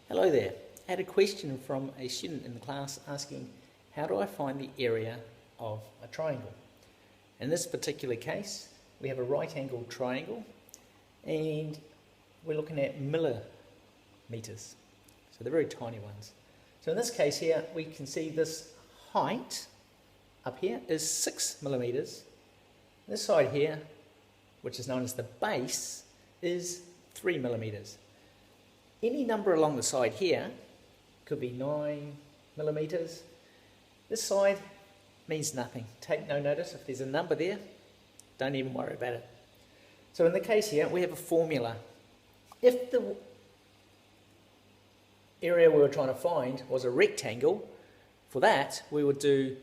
Hello there. I had a question from a student in the class asking, how do I find the area of a triangle? In this particular case, we have a right-angled triangle and we're looking at millimeters. So they're very tiny ones. So in this case here, we can see this height up here is 6 millimeters. This side here, which is known as the base, is 3 millimeters. Any number along the side here could be 9 millimeters. This side means nothing. Take no notice. If there's a number there, don't even worry about it. So in the case here, we have a formula. If the area we were trying to find was a rectangle, for that we would do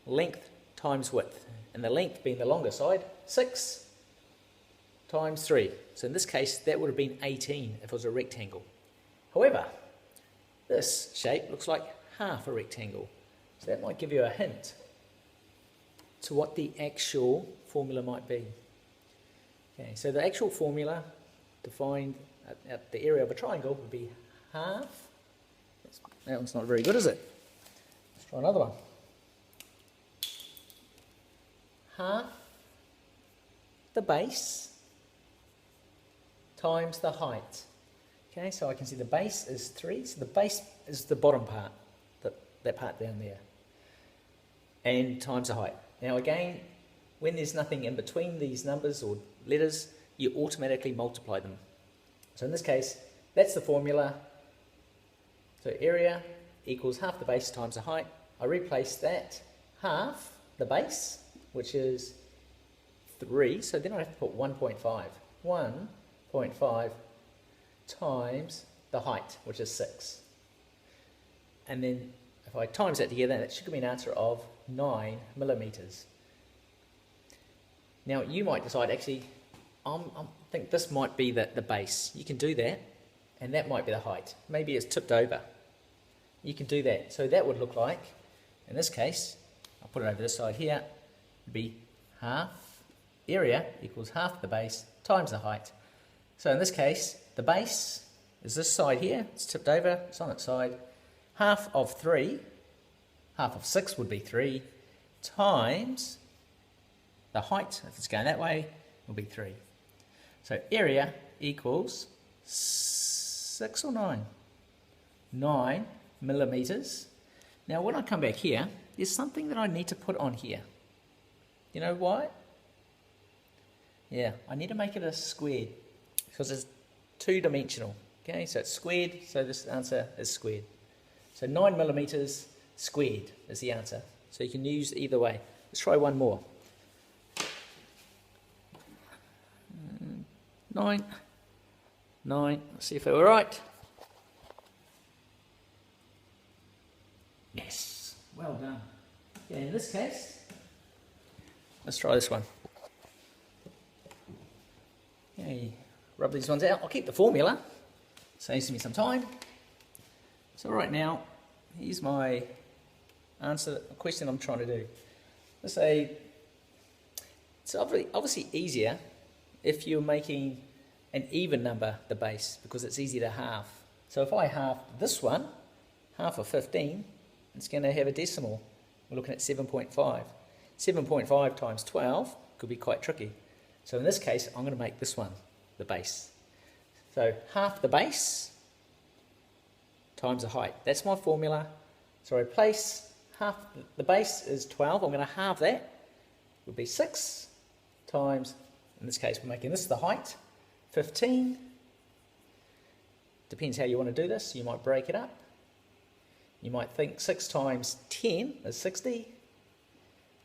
length times width, and the length being the longer side, 6 times 3. So in this case, that would have been 18 if it was a rectangle. However, this shape looks like half a rectangle, so that might give you a hint to what the actual formula might be. Okay, so the actual formula to find at the area of a triangle would be half. That one's not very good, is it? Let's try another one. Half the base times the height. Okay, so I can see the base is 3, so the base is the bottom part, that part down there, and times the height. Now again, when there's nothing in between these numbers or letters, you automatically multiply them. So in this case, that's the formula. So area equals half the base times the height. I replace that half the base, which is 3, so then I have to put 1.5. 1.5 times the height, which is 6. And then if I times that together, that should give me an answer of 9 millimeters. Now you might decide, actually, I think this might be the base. You can do that, and that might be the height. Maybe it's tipped over. You can do that. So that would look like, in this case, I'll put it over this side here, would be half area equals half the base times the height. So in this case, the base is this side here, it's tipped over, it's on its side. Half of 3, half of 6 would be 3, times the height, if it's going that way, will be 3. So area equals 6 or 9? 9 millimeters. Now when I come back here, there's something that I need to put on here. You know why? Yeah, I need to make it a squared, because it's two-dimensional. Okay, so it's squared, so this answer is squared. So 9 millimeters squared is the answer. So you can use either way. Let's try one more. 9. Let's see if it were right. Yes, well done. Okay, in this case, let's try this one. Okay, rub these ones out. I'll keep the formula. Saves me some time. So right now, here's my answer, a question I'm trying to do. Let's say, it's obviously easier if you're making an even number the base, because it's easy to half. So if I half this one, half of 15, it's going to have a decimal. We're looking at 7.5. 7.5 times 12 could be quite tricky. So in this case, I'm going to make this one the base. So half the base times the height. That's my formula. So I replace half, the base is 12, I'm going to halve that. It would be 6 times, in this case we're making this the height, 15. Depends how you want to do this. You might break it up. You might think 6 times 10 is 60,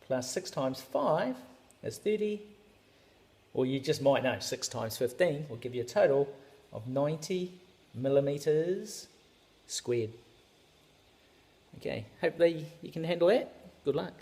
plus 6 times 5 is 30, or you just might know 6 times 15 will give you a total of 90 millimeters squared. Okay, hopefully you can handle that. Good luck.